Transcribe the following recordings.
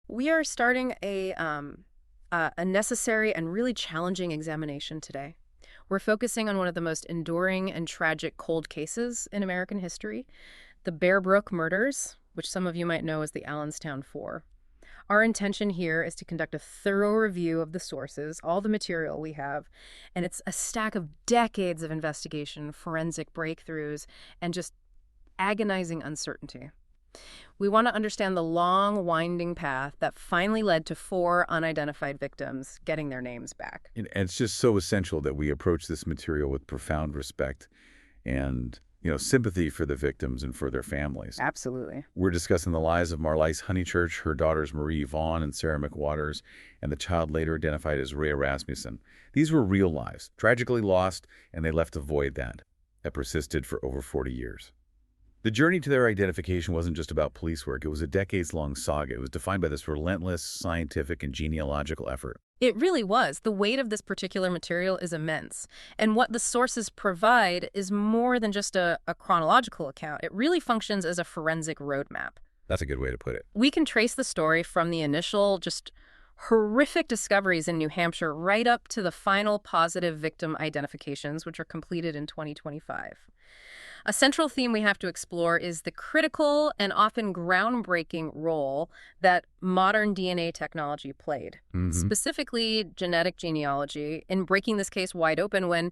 We are starting a necessary and really challenging examination today. We're focusing on one of the most enduring and tragic cold cases in American history, the Bear Brook murders, which some of you might know as the Allenstown Four. Our intention here is to conduct a thorough review of the sources, all the material we have, and it's a stack of decades of investigation, forensic breakthroughs, and just agonizing uncertainty. We want to understand the long, winding path that finally led to four unidentified victims getting their names back. And it's just so essential that we approach this material with profound respect and, sympathy for the victims and for their families. Absolutely. We're discussing the lives of Marlies Honeychurch, her daughters Marie Vaughn and Sarah McWaters, and the child later identified as Terry Rasmussen. These were real lives, tragically lost, and they left a void that persisted for over 40 years. The journey to their identification wasn't just about police work. It was a decades-long saga. It was defined by this relentless scientific and genealogical effort. It really was. The weight of this particular material is immense. And what the sources provide is more than just a chronological account. It really functions as a forensic roadmap. That's a good way to put it. We can trace the story from the initial, just horrific discoveries in New Hampshire right up to the final positive victim identifications, which are completed in 2025. A central theme we have to explore is the critical and often groundbreaking role that modern DNA technology played, specifically genetic genealogy, in breaking this case wide open when,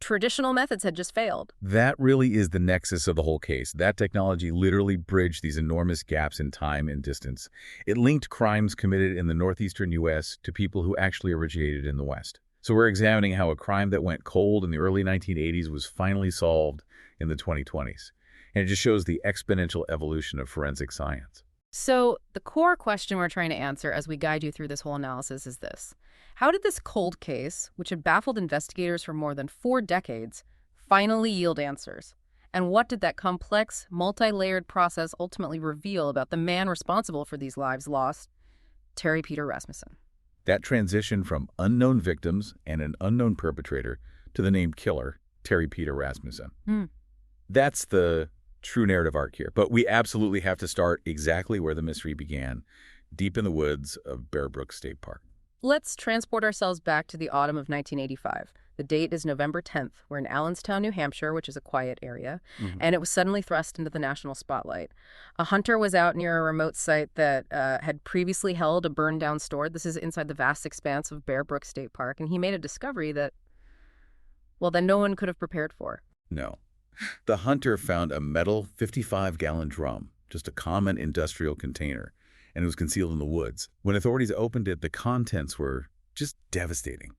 traditional methods had just failed. That really is the nexus of the whole case. That technology literally bridged these enormous gaps in time and distance. It linked crimes committed in the northeastern U.S. to people who actually originated in the West. So we're examining how a crime that went cold in the early 1980s was finally solved in the 2020s. And it just shows the exponential evolution of forensic science. So the core question we're trying to answer as we guide you through this whole analysis is this. How did this cold case, which had baffled investigators for more than 4 decades, finally yield answers? And what did that complex, multi-layered process ultimately reveal about the man responsible for these lives lost, Terry Peter Rasmussen? That transition from unknown victims and an unknown perpetrator to the named killer, Terry Peter Rasmussen. That's the true narrative arc here. But we absolutely have to start exactly where the mystery began, deep in the woods of Bear Brook State Park. Let's transport ourselves back to the autumn of 1985. The date is November 10th. We're in Allenstown, New Hampshire, which is a quiet area, and it was suddenly thrust into the national spotlight. A hunter was out near a remote site that had previously held a burned-down store. This is inside the vast expanse of Bear Brook State Park, and he made a discovery that no one could have prepared for. No. The hunter found a metal 55-gallon drum, just a common industrial container, and it was concealed in the woods. When authorities opened it, the contents were just devastating.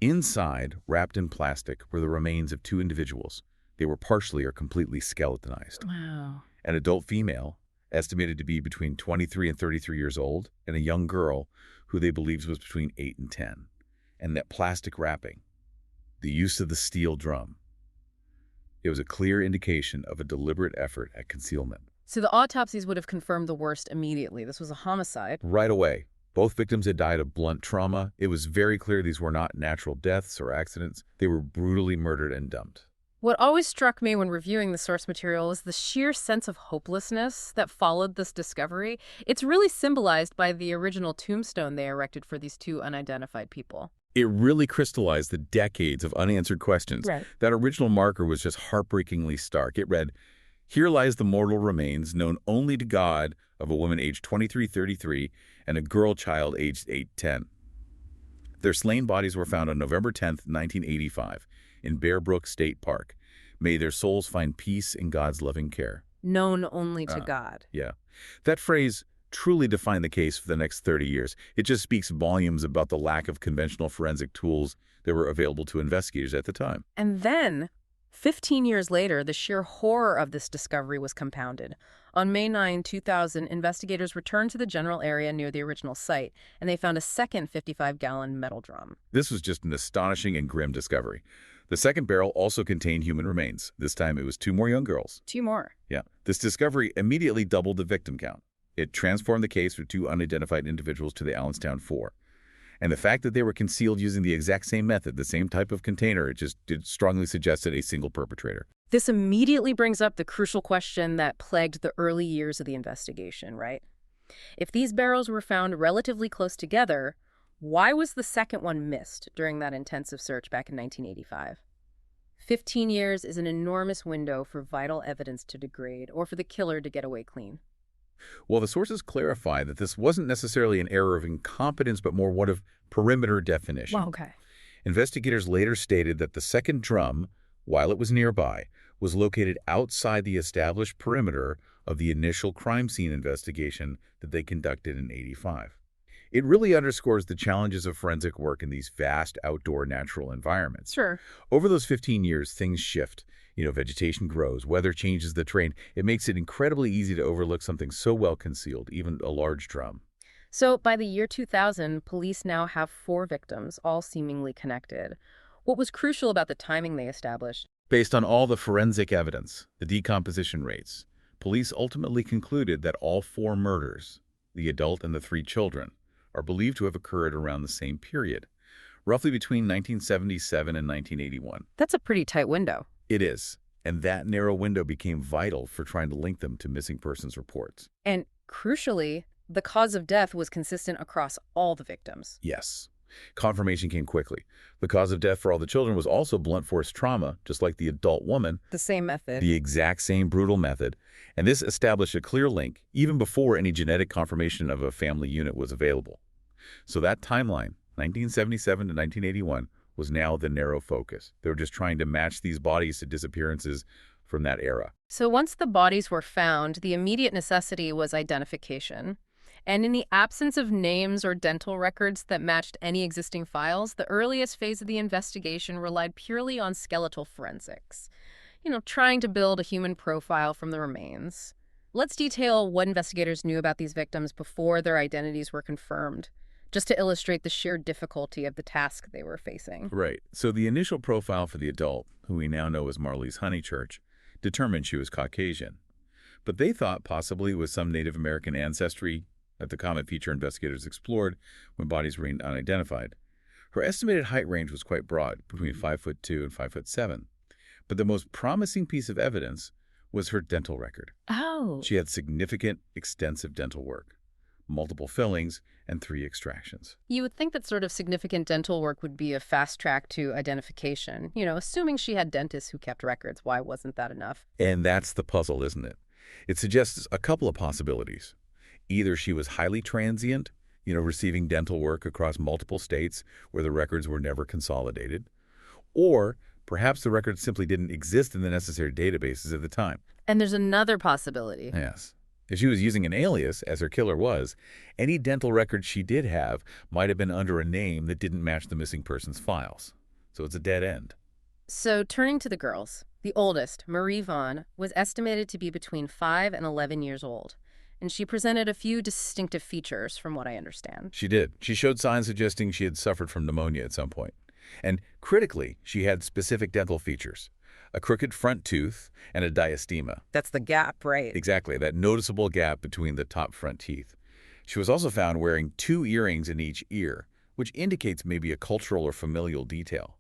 Inside, wrapped in plastic, were the remains of 2 individuals. They were partially or completely skeletonized. Wow. An adult female, estimated to be between 23 and 33 years old, and a young girl who they believed was between 8 and 10. And that plastic wrapping, the use of the steel drum, it was a clear indication of a deliberate effort at concealment. So the autopsies would have confirmed the worst immediately. This was a homicide. Right away. Both victims had died of blunt trauma. It was very clear these were not natural deaths or accidents. They were brutally murdered and dumped. What always struck me when reviewing the source material was the sheer sense of hopelessness that followed this discovery. It's really symbolized by the original tombstone they erected for these 2 unidentified people. It really crystallized the decades of unanswered questions. Right. That original marker was just heartbreakingly stark. It read, "Here lies the mortal remains known only to God of a woman aged 23-33 and a girl child aged 8-10. Their slain bodies were found on November 10th, 1985, in Bear Brook State Park. May their souls find peace in God's loving care." Known only to God. Yeah. That phrase truly defined the case for the next 30 years. It just speaks volumes about the lack of conventional forensic tools that were available to investigators at the time. And then, 15 years later, the sheer horror of this discovery was compounded. On May 9, 2000, investigators returned to the general area near the original site, and they found a second 55-gallon metal drum. This was just an astonishing and grim discovery. The second barrel also contained human remains. This time it was 2 more young girls. 2 more. Yeah. This discovery immediately doubled the victim count. It transformed the case for 2 unidentified individuals to the Allenstown Four. And the fact that they were concealed using the exact same method, the same type of container, it strongly suggested a single perpetrator. This immediately brings up the crucial question that plagued the early years of the investigation, right? If these barrels were found relatively close together, why was the second one missed during that intensive search back in 1985? 15 years is an enormous window for vital evidence to degrade or for the killer to get away clean. Well, the sources clarify that this wasn't necessarily an error of incompetence, but more one of perimeter Well, definition. okay. Investigators later stated that the second drum, while it was nearby, was located outside the established perimeter of the initial crime scene investigation that they conducted in '85. It really underscores the challenges of forensic work in these vast outdoor natural environments. Sure. Over those 15 years, things shift. Vegetation grows, weather changes the terrain. It makes it incredibly easy to overlook something so well concealed, even a large drum. So by the year 2000, police now have 4 victims, all seemingly connected. What was crucial about the timing they established? Based on all the forensic evidence, the decomposition rates, police ultimately concluded that all 4 murders, the adult and the 3 children, are believed to have occurred around the same period, roughly between 1977 and 1981. That's a pretty tight window. It is, and that narrow window became vital for trying to link them to missing persons reports. And crucially, the cause of death was consistent across all the victims. Yes. Confirmation came quickly. The cause of death for all the children was also blunt force trauma, just like the adult woman, The same method. the exact same brutal method, and this established a clear link even before any genetic confirmation of a family unit was available. So that timeline, 1977 to 1981, was now the narrow focus. They were just trying to match these bodies to disappearances from that era. So once the bodies were found, the immediate necessity was identification. And in the absence of names or dental records that matched any existing files, the earliest phase of the investigation relied purely on skeletal forensics. Trying to build a human profile from the remains. Let's detail what investigators knew about these victims before their identities were confirmed, just to illustrate the sheer difficulty of the task they were facing. Right. So the initial profile for the adult, who we now know as Marlise Honeychurch, determined she was Caucasian. But they thought possibly it was some Native American ancestry that the common feature investigators explored when bodies remained unidentified. Her estimated height range was quite broad, between 5'2" and 5'7". But the most promising piece of evidence was her dental record. Oh. She had significant, extensive dental work, multiple fillings, and 3 extractions. You would think that sort of significant dental work would be a fast track to identification. Assuming she had dentists who kept records, why wasn't that enough? And that's the puzzle, isn't it? It suggests a couple of possibilities. Either she was highly transient, receiving dental work across multiple states where the records were never consolidated, or perhaps the records simply didn't exist in the necessary databases at the time. And there's another possibility. Yes. If she was using an alias, as her killer was, any dental records she did have might have been under a name that didn't match the missing person's files. So it's a dead end. So turning to the girls, the oldest, Marie Vaughn, was estimated to be between 5 and 11 years old. And she presented a few distinctive features, from what I understand. She did. She showed signs suggesting she had suffered from pneumonia at some point. And critically, she had specific dental features: a crooked front tooth and a diastema. That's the gap, right? Exactly, that noticeable gap between the top front teeth. She was also found wearing 2 earrings in each ear, which indicates maybe a cultural or familial detail.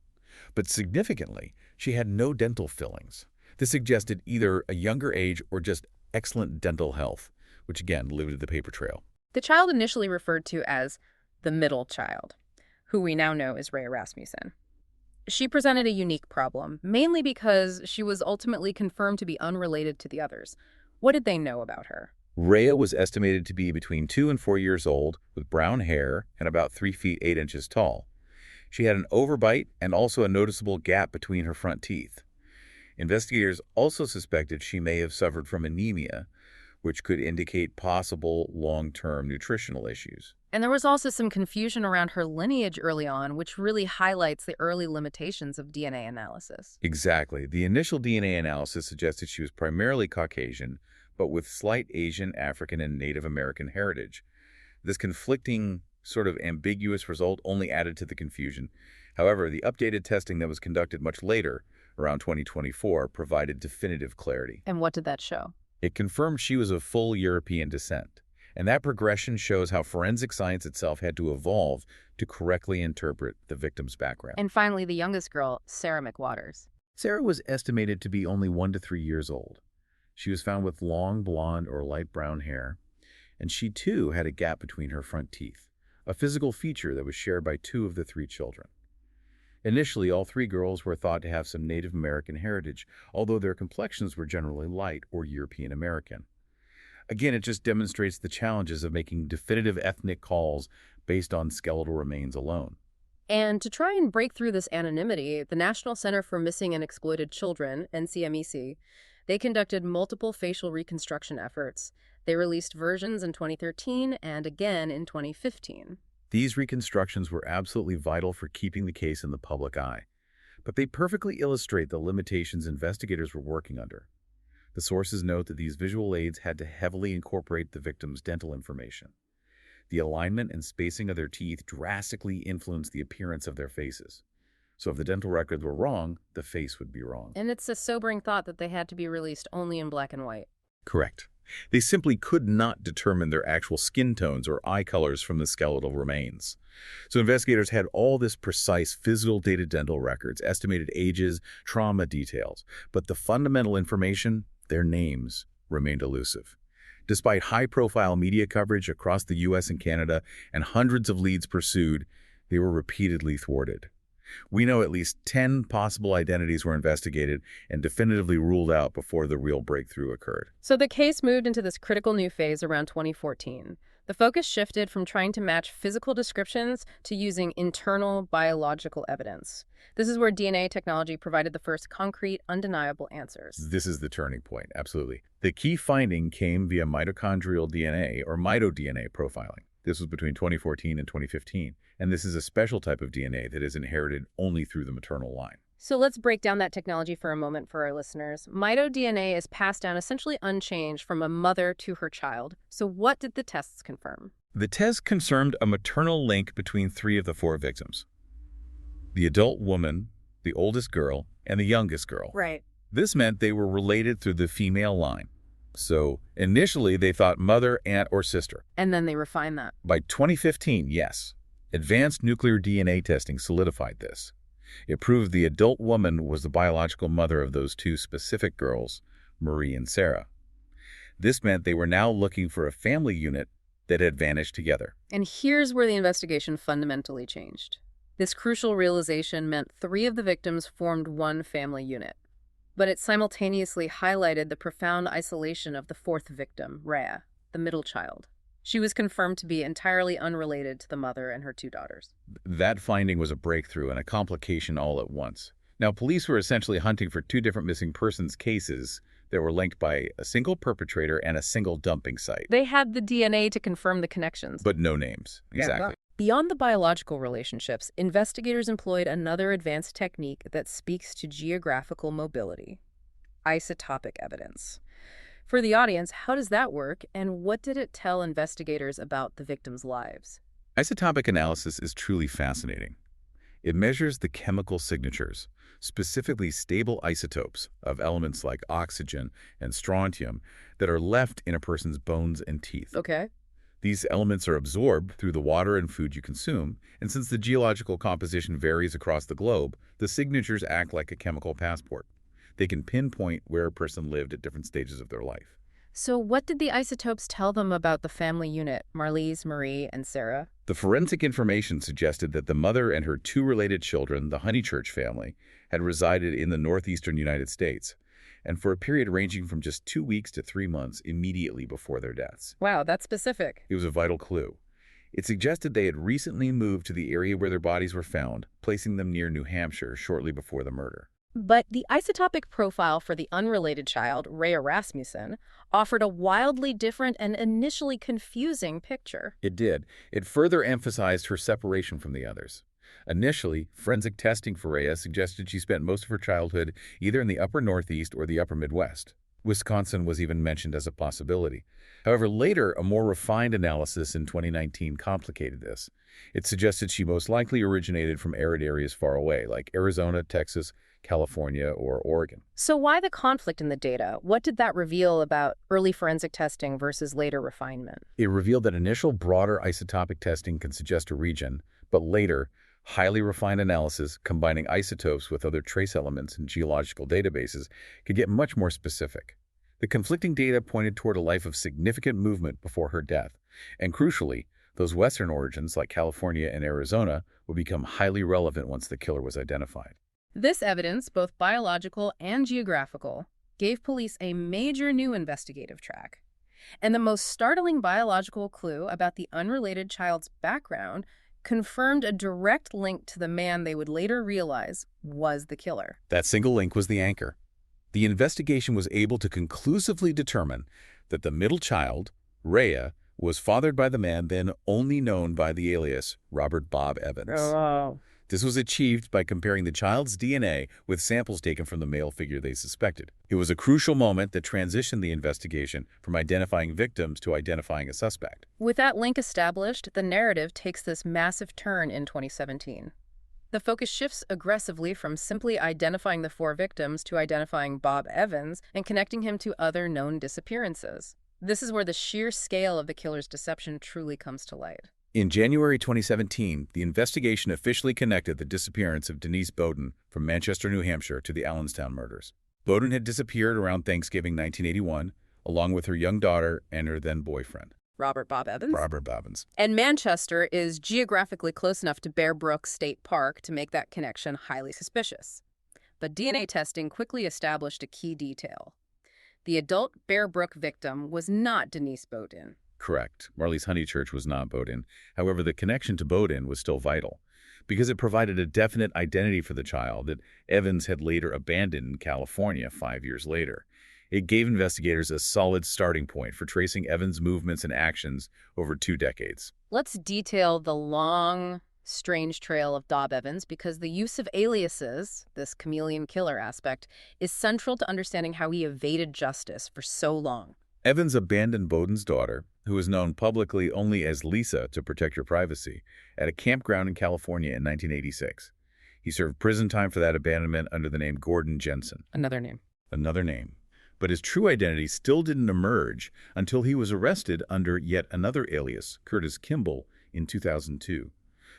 But significantly, she had no dental fillings. This suggested either a younger age or just excellent dental health, which again limited the paper trail. The child initially referred to as the middle child, who we now know is Ray Rasmussen. She presented a unique problem, mainly because she was ultimately confirmed to be unrelated to the others. What did they know about her? Rhea was estimated to be between 2 and 4 years old, with brown hair and about 3 feet 8 inches tall. She had an overbite and also a noticeable gap between her front teeth. Investigators also suspected she may have suffered from anemia, which could indicate possible long-term nutritional issues. And there was also some confusion around her lineage early on, which really highlights the early limitations of DNA analysis. Exactly. The initial DNA analysis suggested she was primarily Caucasian, but with slight Asian, African, and Native American heritage. This conflicting, sort of ambiguous result only added to the confusion. However, the updated testing that was conducted much later, around 2024, provided definitive clarity. And what did that show? It confirmed she was of full European descent. And that progression shows how forensic science itself had to evolve to correctly interpret the victim's background. And finally, the youngest girl, Sarah McWaters. Sarah was estimated to be only 1 to 3 years old. She was found with long blonde or light brown hair, and she too had a gap between her front teeth, a physical feature that was shared by 2 of the 3 children. Initially, all 3 girls were thought to have some Native American heritage, although their complexions were generally light or European American. Again, it just demonstrates the challenges of making definitive ethnic calls based on skeletal remains alone. And to try and break through this anonymity, the National Center for Missing and Exploited Children, NCMEC, they conducted multiple facial reconstruction efforts. They released versions in 2013 and again in 2015. These reconstructions were absolutely vital for keeping the case in the public eye, but they perfectly illustrate the limitations investigators were working under. The sources note that these visual aids had to heavily incorporate the victim's dental information. The alignment and spacing of their teeth drastically influenced the appearance of their faces. So if the dental records were wrong, the face would be wrong. And it's a sobering thought that they had to be released only in black and white. Correct. They simply could not determine their actual skin tones or eye colors from the skeletal remains. So investigators had all this precise physical dated dental records, estimated ages, trauma details, but the fundamental information, their names, remained elusive. Despite high-profile media coverage across the U.S. and Canada and hundreds of leads pursued, they were repeatedly thwarted. We know at least 10 possible identities were investigated and definitively ruled out before the real breakthrough occurred. So the case moved into this critical new phase around 2014. The focus shifted from trying to match physical descriptions to using internal biological evidence. This is where DNA technology provided the first concrete, undeniable answers. This is the turning point, absolutely. The key finding came via mitochondrial DNA or mitoDNA profiling. This was between 2014 and 2015, and this is a special type of DNA that is inherited only through the maternal line. So let's break down that technology for a moment for our listeners. MitoDNA is passed down essentially unchanged from a mother to her child. So what did the tests confirm? The test confirmed a maternal link between 3 of the 4 victims: the adult woman, the oldest girl, and the youngest girl. Right. This meant they were related through the female line. So initially they thought mother, aunt, or sister. And then they refined that. By 2015, yes. Advanced nuclear DNA testing solidified this. It proved the adult woman was the biological mother of those 2 specific girls, Marie and Sarah. This meant they were now looking for a family unit that had vanished together. And here's where the investigation fundamentally changed. This crucial realization meant 3 of the victims formed one family unit. But it simultaneously highlighted the profound isolation of the 4th victim, Rhea, the middle child. She was confirmed to be entirely unrelated to the mother and her 2 daughters. That finding was a breakthrough and a complication all at once. Now, police were essentially hunting for 2 different missing persons cases that were linked by a single perpetrator and a single dumping site. They had the DNA to confirm the connections. But no names. Exactly. Beyond the biological relationships, investigators employed another advanced technique that speaks to geographical mobility: isotopic evidence. For the audience, how does that work, and what did it tell investigators about the victims' lives? Isotopic analysis is truly fascinating. It measures the chemical signatures, specifically stable isotopes of elements like oxygen and strontium that are left in a person's bones and teeth. Okay. These elements are absorbed through the water and food you consume, and since the geological composition varies across the globe, the signatures act like a chemical passport. They can pinpoint where a person lived at different stages of their life. So what did the isotopes tell them about the family unit, Marlise, Marie, and Sarah? The forensic information suggested that the mother and her 2 related children, the Honeychurch family, had resided in the northeastern United States, and for a period ranging from just 2 weeks to 3 months immediately before their deaths. Wow, that's specific. It was a vital clue. It suggested they had recently moved to the area where their bodies were found, placing them near New Hampshire shortly before the murder. But the isotopic profile for the unrelated child, Terry Rasmussen, offered a wildly different and initially confusing picture. It did. It further emphasized her separation from the others. Initially, forensic testing for Rhea suggested she spent most of her childhood either in the upper Northeast or the upper Midwest. Wisconsin was even mentioned as a possibility. However, later, a more refined analysis in 2019 complicated this. It suggested she most likely originated from arid areas far away, like Arizona, Texas, California, or Oregon. So why the conflict in the data? What did that reveal about early forensic testing versus later refinement? It revealed that initial broader isotopic testing can suggest a region, but later, highly refined analysis combining isotopes with other trace elements in geological databases could get much more specific. The conflicting data pointed toward a life of significant movement before her death, and crucially, those Western origins like California and Arizona would become highly relevant once the killer was identified. This evidence, both biological and geographical, gave police a major new investigative track. And the most startling biological clue about the unrelated child's background confirmed a direct link to the man they would later realize was the killer. That single link was the anchor. The investigation was able to conclusively determine that the middle child, Rhea, was fathered by the man then only known by the alias Robert Bob Evans. Oh. This was achieved by comparing the child's DNA with samples taken from the male figure they suspected. It was a crucial moment that transitioned the investigation from identifying victims to identifying a suspect. With that link established, the narrative takes this massive turn in 2017. The focus shifts aggressively from simply identifying the 4 victims to identifying Bob Evans and connecting him to other known disappearances. This is where the sheer scale of the killer's deception truly comes to light. In January 2017, the investigation officially connected the disappearance of Denise Bowden from Manchester, New Hampshire to the Allenstown murders. Bowden had disappeared around Thanksgiving 1981, along with her young daughter and her then-boyfriend. Robert Bob Evans? Robert Bobbins. And Manchester is geographically close enough to Bear Brook State Park to make that connection highly suspicious. But DNA testing quickly established a key detail. The adult Bear Brook victim was not Denise Bowden. Correct. Marley's Honeychurch was not Bowden. However, the connection to Bowden was still vital, because it provided a definite identity for the child that Evans had later abandoned in California 5 years later. It gave investigators a solid starting point for tracing Evans' movements and actions over 2 decades. Let's detail the long, strange trail of Bob Evans, because the use of aliases, this chameleon killer aspect, is central to understanding how he evaded justice for so long. Evans abandoned Bowden's daughter, who was known publicly only as Lisa to protect her privacy, at a campground in California in 1986. He served prison time for that abandonment under the name Gordon Jensen. Another name. Another name. But his true identity still didn't emerge until he was arrested under yet another alias, Curtis Kimball, in 2002.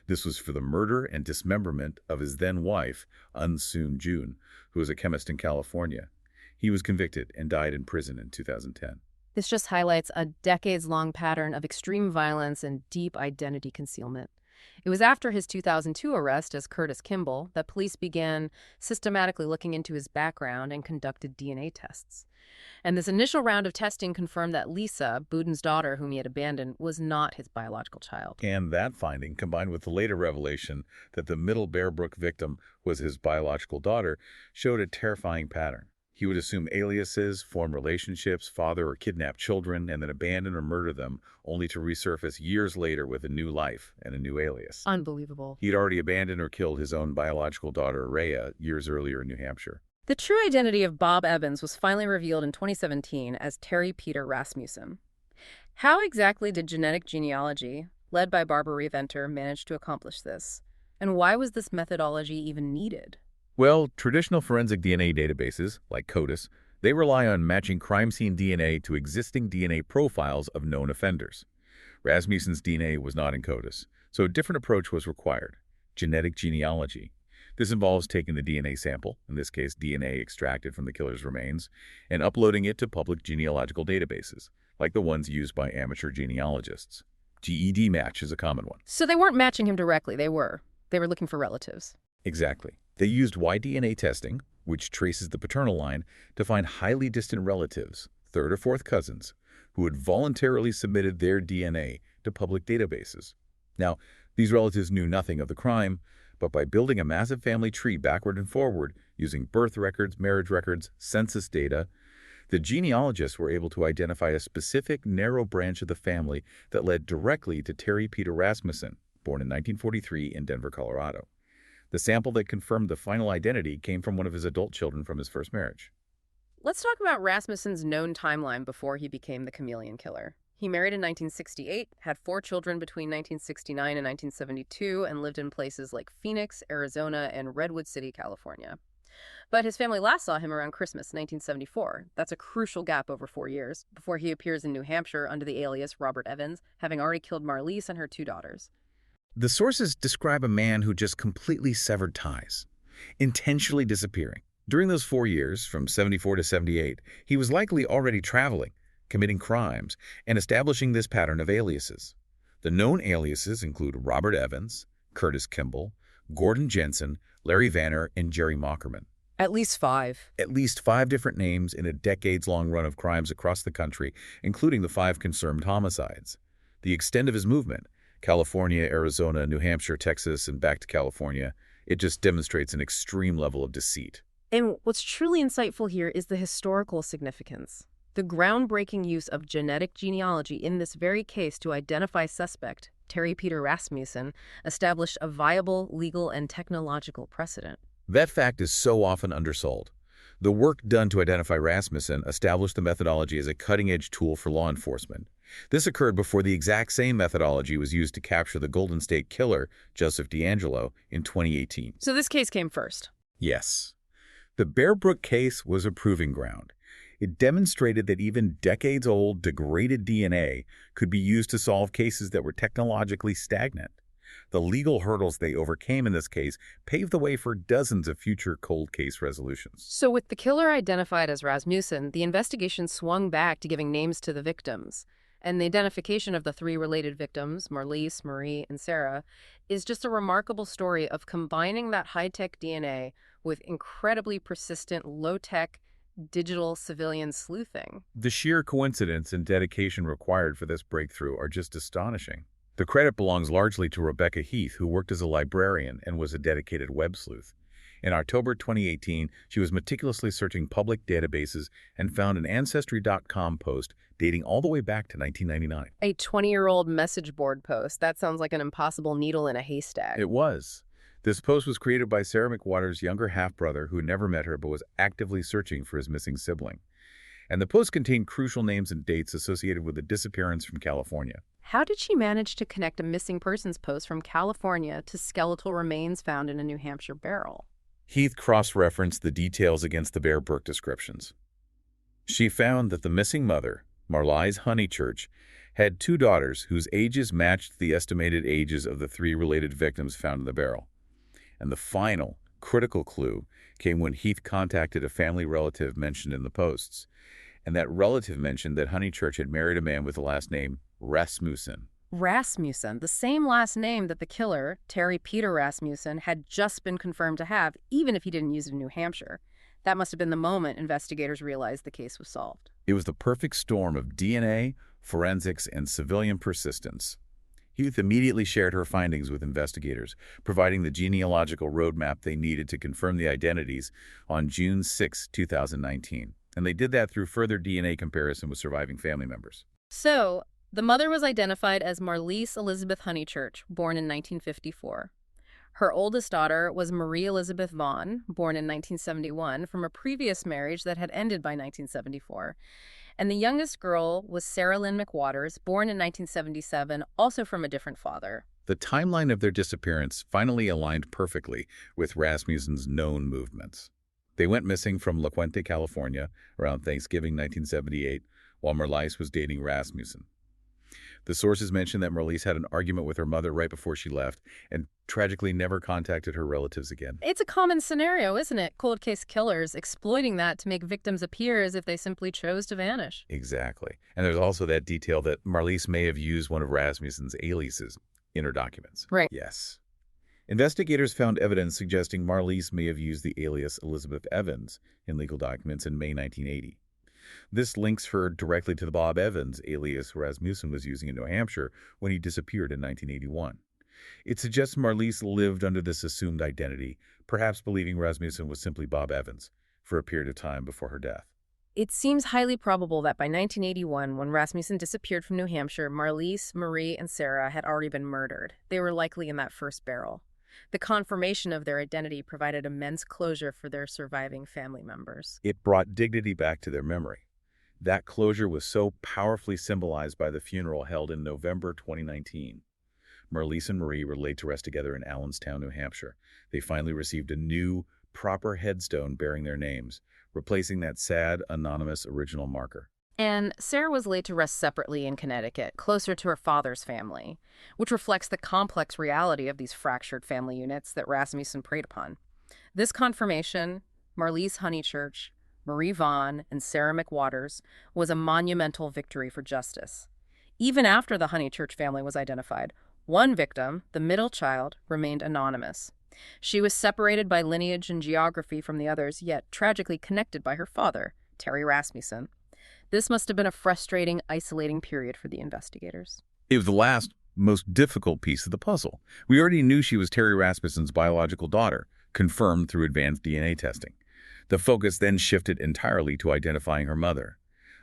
This was for the murder and dismemberment of his then-wife, Unsoon June, who was a chemist in California. He was convicted and died in prison in 2010. This just highlights a decades-long pattern of extreme violence and deep identity concealment. It was after his 2002 arrest as Curtis Kimball that police began systematically looking into his background and conducted DNA tests. And this initial round of testing confirmed that Lisa, Bowden's daughter whom he had abandoned, was not his biological child. And that finding, combined with the later revelation that the middle Bear Brook victim was his biological daughter, showed a terrifying pattern. He would assume aliases, form relationships, father or kidnap children, and then abandon or murder them, only to resurface years later with a new life and a new alias. Unbelievable. He'd already abandoned or killed his own biological daughter, Rhea, years earlier in New Hampshire. The true identity of Bob Evans was finally revealed in 2017 as Terry Rasmussen. How exactly did genetic genealogy, led by Barbara Reventer, manage to accomplish this? And why was this methodology even needed? Well, traditional forensic DNA databases, like CODIS, they rely on matching crime scene DNA to existing DNA profiles of known offenders. Rasmussen's DNA was not in CODIS, so a different approach was required: genetic genealogy. This involves taking the DNA sample, in this case DNA extracted from the killer's remains, and uploading it to public genealogical databases, like the ones used by amateur genealogists. GED match is a common one. So they weren't matching him directly, they were looking for relatives. Exactly. They used Y-DNA testing, which traces the paternal line, to find highly distant relatives, third or fourth cousins, who had voluntarily submitted their DNA to public databases. Now, these relatives knew nothing of the crime, but by building a massive family tree backward and forward, using birth records, marriage records, census data, the genealogists were able to identify a specific narrow branch of the family that led directly to Terry Rasmussen, born in 1943 in Denver, Colorado. The sample that confirmed the final identity came from one of his adult children from his first marriage. Let's talk about Rasmussen's known timeline before he became the chameleon killer. He married in 1968, had 4 children between 1969 and 1972, and lived in places like Phoenix, Arizona, and Redwood City, California. But his family last saw him around Christmas 1974. That's a crucial gap over 4 years, before he appears in New Hampshire under the alias Robert Evans, having already killed Marlise and her 2 daughters. The sources describe a man who just completely severed ties, intentionally disappearing. During those 4 years, from 74 to 78, he was likely already traveling, committing crimes, and establishing this pattern of aliases. The known aliases include Robert Evans, Curtis Kimball, Gordon Jensen, Larry Vanner, and Jerry Mockerman. At least 5. At least 5 different names in a decades-long run of crimes across the country, including the 5 confirmed homicides. The extent of his movement, California, Arizona, New Hampshire, Texas, and back to California, it just demonstrates an extreme level of deceit. And what's truly insightful here is the historical significance. The groundbreaking use of genetic genealogy in this very case to identify suspect, Terry Rasmussen, established a viable legal and technological precedent. That fact is so often undersold. The work done to identify Rasmussen established the methodology as a cutting-edge tool for law enforcement. This occurred before the exact same methodology was used to capture the Golden State Killer, Joseph DeAngelo, in 2018. So this case came first. Yes. The Bear Brook case was a proving ground. It demonstrated that even decades-old, degraded DNA could be used to solve cases that were technologically stagnant. The legal hurdles they overcame in this case paved the way for dozens of future cold case resolutions. So with the killer identified as Rasmussen, the investigation swung back to giving names to the victims. And the identification of the 3 related victims, Marlise, Marie, and Sarah, is just a remarkable story of combining that high-tech DNA with incredibly persistent, low-tech, digital civilian sleuthing. The sheer coincidence and dedication required for this breakthrough are just astonishing. The credit belongs largely to Rebecca Heath, who worked as a librarian and was a dedicated web sleuth. In October 2018, she was meticulously searching public databases and found an Ancestry.com post dating all the way back to 1999. A 20-year-old message board post. That sounds like an impossible needle in a haystack. It was. This post was created by Sarah McWater's younger half-brother who never met her but was actively searching for his missing sibling. And the post contained crucial names and dates associated with the disappearance from California. How did she manage to connect a missing persons post from California to skeletal remains found in a New Hampshire barrel? Heath cross-referenced the details against the Bear Brook descriptions. She found that the missing mother, Marlise Honeychurch, had 2 daughters whose ages matched the estimated ages of the 3 related victims found in the barrel. And the final, critical clue came when Heath contacted a family relative mentioned in the posts. And that relative mentioned that Honeychurch had married a man with the last name Rasmussen. Rasmussen, the same last name that the killer, Terry Rasmussen, had just been confirmed to have, even if he didn't use it in New Hampshire. That must have been the moment investigators realized the case was solved. It was the perfect storm of DNA, forensics, and civilian persistence. Heath immediately shared her findings with investigators, providing the genealogical roadmap they needed to confirm the identities on June 6, 2019. And they did that through further DNA comparison with surviving family members. So, the mother was identified as Marlise Elizabeth Honeychurch, born in 1954. Her oldest daughter was Marie Elizabeth Vaughn, born in 1971, from a previous marriage that had ended by 1974. And the youngest girl was Sarah Lynn McWaters, born in 1977, also from a different father. The timeline of their disappearance finally aligned perfectly with Rasmussen's known movements. They went missing from La Puente, California, around Thanksgiving 1978, while Marlise was dating Rasmussen. The sources mentioned that Marlise had an argument with her mother right before she left and tragically never contacted her relatives again. It's a common scenario, isn't it? Cold case killers exploiting that to make victims appear as if they simply chose to vanish. Exactly. And there's also that detail that Marlise may have used one of Rasmussen's aliases in her documents. Right. Yes. Investigators found evidence suggesting Marlise may have used the alias Elizabeth Evans in legal documents in May 1980. This links her directly to the Bob Evans alias Rasmussen was using in New Hampshire when he disappeared in 1981. It suggests Marlise lived under this assumed identity, perhaps believing Rasmussen was simply Bob Evans, for a period of time before her death. It seems highly probable that by 1981, when Rasmussen disappeared from New Hampshire, Marlise, Marie, and Sarah had already been murdered. They were likely in that first barrel. The confirmation of their identity provided immense closure for their surviving family members. It brought dignity back to their memory. That closure was so powerfully symbolized by the funeral held in November 2019. Marlise and Marie were laid to rest together in Allenstown, New Hampshire. They finally received a new, proper headstone bearing their names, replacing that sad, anonymous original marker. And Sarah was laid to rest separately in Connecticut, closer to her father's family, which reflects the complex reality of these fractured family units that Rasmussen preyed upon. This confirmation, Marlise Honeychurch, Marie Vaughn, and Sarah McWaters, was a monumental victory for justice. Even after the Honeychurch family was identified, one victim, the middle child, remained anonymous. She was separated by lineage and geography from the others, yet tragically connected by her father, Terry Rasmussen. This must have been a frustrating, isolating period for the investigators. It was the last, most difficult piece of the puzzle. We already knew she was Terry Rasmussen's biological daughter, confirmed through advanced DNA testing. The focus then shifted entirely to identifying her mother,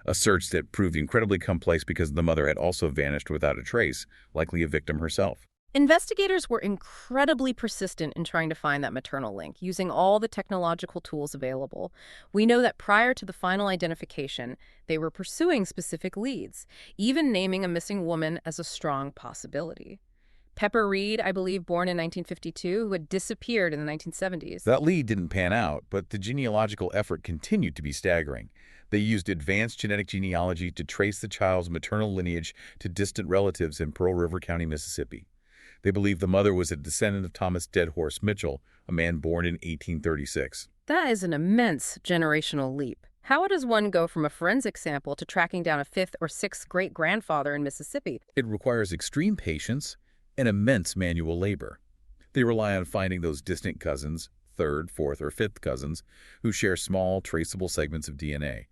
a search that proved incredibly complex because the mother had also vanished without a trace, likely a victim herself. Investigators were incredibly persistent in trying to find that maternal link, using all the technological tools available. We know that prior to the final identification, they were pursuing specific leads, even naming a missing woman as a strong possibility. Pepper Reed, I believe, born in 1952, who had disappeared in the 1970s. That lead didn't pan out, but the genealogical effort continued to be staggering. They used advanced genetic genealogy to trace the child's maternal lineage to distant relatives in Pearl River County, Mississippi. They believe the mother was a descendant of Thomas Deadhorse Mitchell, a man born in 1836. That is an immense generational leap. How does one go from a forensic sample to tracking down a fifth or sixth great-grandfather in Mississippi? It requires extreme patience and immense manual labor. They rely on finding those distant cousins, third, fourth, or fifth cousins, who share small, traceable segments of DNA.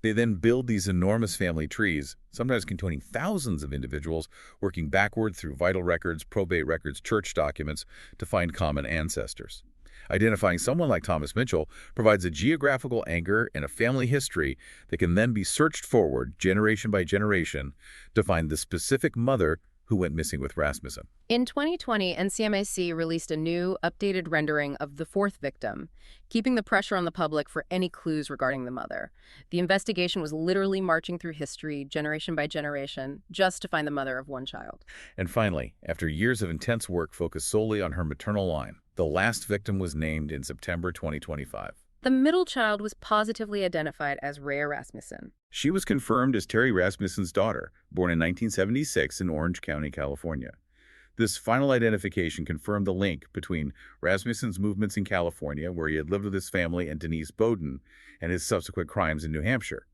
They then build these enormous family trees, sometimes containing thousands of individuals, working backward through vital records, probate records, church documents, to find common ancestors. Identifying someone like Thomas Mitchell provides a geographical anchor and a family history that can then be searched forward, generation by generation, to find the specific mother who went missing with Rasmussen. In 2020, NCMAC released a new, updated rendering of the fourth victim, keeping the pressure on the public for any clues regarding the mother. The investigation was literally marching through history, generation by generation, just to find the mother of one child. And finally, after years of intense work focused solely on her maternal line, the last victim was named in September 2025. The middle child was positively identified as Rhea Rasmussen. She was confirmed as Terry Rasmussen's daughter, born in 1976 in Orange County, California. This final identification confirmed the link between Rasmussen's movements in California, where he had lived with his family, and Denise Bowden, and his subsequent crimes in New Hampshire.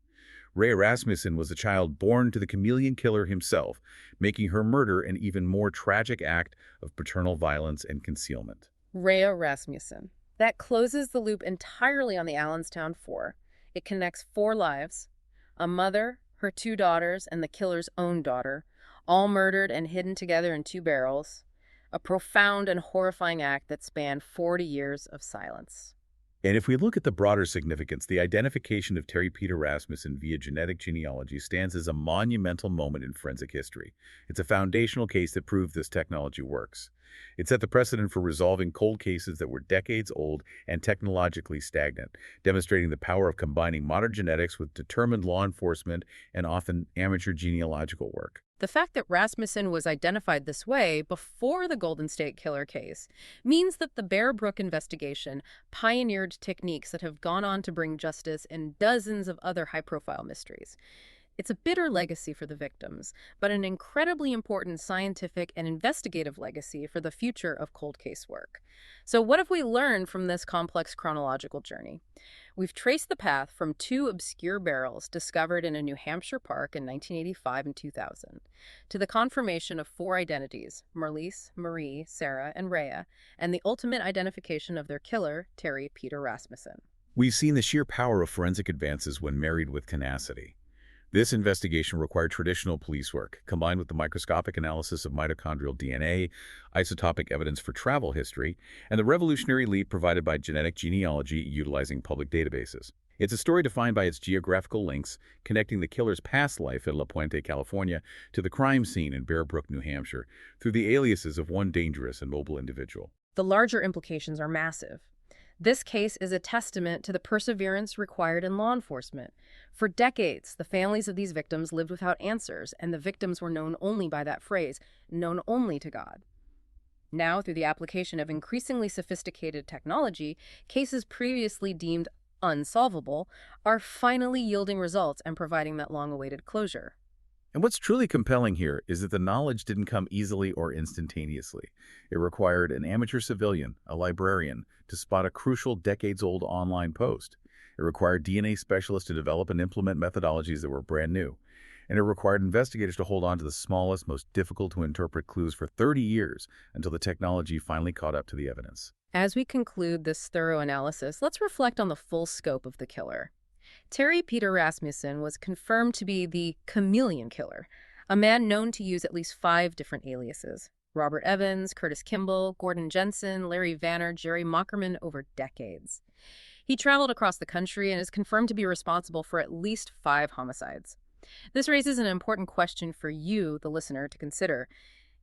Rhea Rasmussen was a child born to the chameleon killer himself, making her murder an even more tragic act of paternal violence and concealment. Rhea Rasmussen. That closes the loop entirely on the Allenstown Four. It connects four lives: a mother, her two daughters, and the killer's own daughter, all murdered and hidden together in two barrels. A profound and horrifying act that spanned 40 years of silence. And if we look at the broader significance, the identification of Terry Peter Rasmussen via genetic genealogy stands as a monumental moment in forensic history. It's a foundational case that proved this technology works. It set the precedent for resolving cold cases that were decades old and technologically stagnant, demonstrating the power of combining modern genetics with determined law enforcement and often amateur genealogical work. The fact that Rasmussen was identified this way before the Golden State Killer case means that the Bear Brook investigation pioneered techniques that have gone on to bring justice in dozens of other high-profile mysteries. It's a bitter legacy for the victims, but an incredibly important scientific and investigative legacy for the future of cold case work. So what have we learned from this complex chronological journey? We've traced the path from two obscure barrels discovered in a New Hampshire park in 1985 and 2000 to the confirmation of four identities: Marlise, Marie, Sarah, and Rhea, and the ultimate identification of their killer, Terry Peter Rasmussen. We've seen the sheer power of forensic advances when married with tenacity. This investigation required traditional police work, combined with the microscopic analysis of mitochondrial DNA, isotopic evidence for travel history, and the revolutionary leap provided by genetic genealogy utilizing public databases. It's a story defined by its geographical links, connecting the killer's past life in La Puente, California, to the crime scene in Bear Brook, New Hampshire, through the aliases of one dangerous and mobile individual. The larger implications are massive. This case is a testament to the perseverance required in law enforcement. For decades, the families of these victims lived without answers, and the victims were known only by that phrase, known only to God. Now, through the application of increasingly sophisticated technology, cases previously deemed unsolvable are finally yielding results and providing that long-awaited closure. And what's truly compelling here is that the knowledge didn't come easily or instantaneously. It required an amateur civilian, a librarian, to spot a crucial decades-old online post. It required DNA specialists to develop and implement methodologies that were brand new. And it required investigators to hold on to the smallest, most difficult to interpret clues for 30 years until the technology finally caught up to the evidence. As we conclude this thorough analysis, let's reflect on the full scope of the killer. Terry Peter Rasmussen was confirmed to be the chameleon killer, a man known to use at least 5 different aliases. Robert Evans, Curtis Kimball, Gordon Jensen, Larry Vanner, Jerry Mockerman over decades. He traveled across the country and is confirmed to be responsible for at least 5 homicides. This raises an important question for you, the listener, to consider.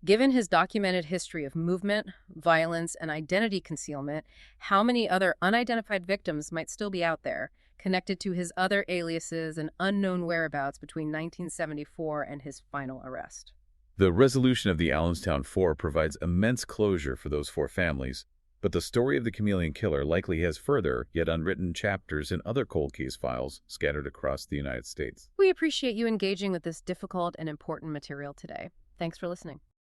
Given his documented history of movement, violence, and identity concealment, how many other unidentified victims might still be out there, connected to his other aliases and unknown whereabouts between 1974 and his final arrest? The resolution of the Allenstown Four provides immense closure for those 4 families, but the story of the chameleon killer likely has further, yet unwritten chapters in other cold case files scattered across the United States. We appreciate you engaging with this difficult and important material today. Thanks for listening.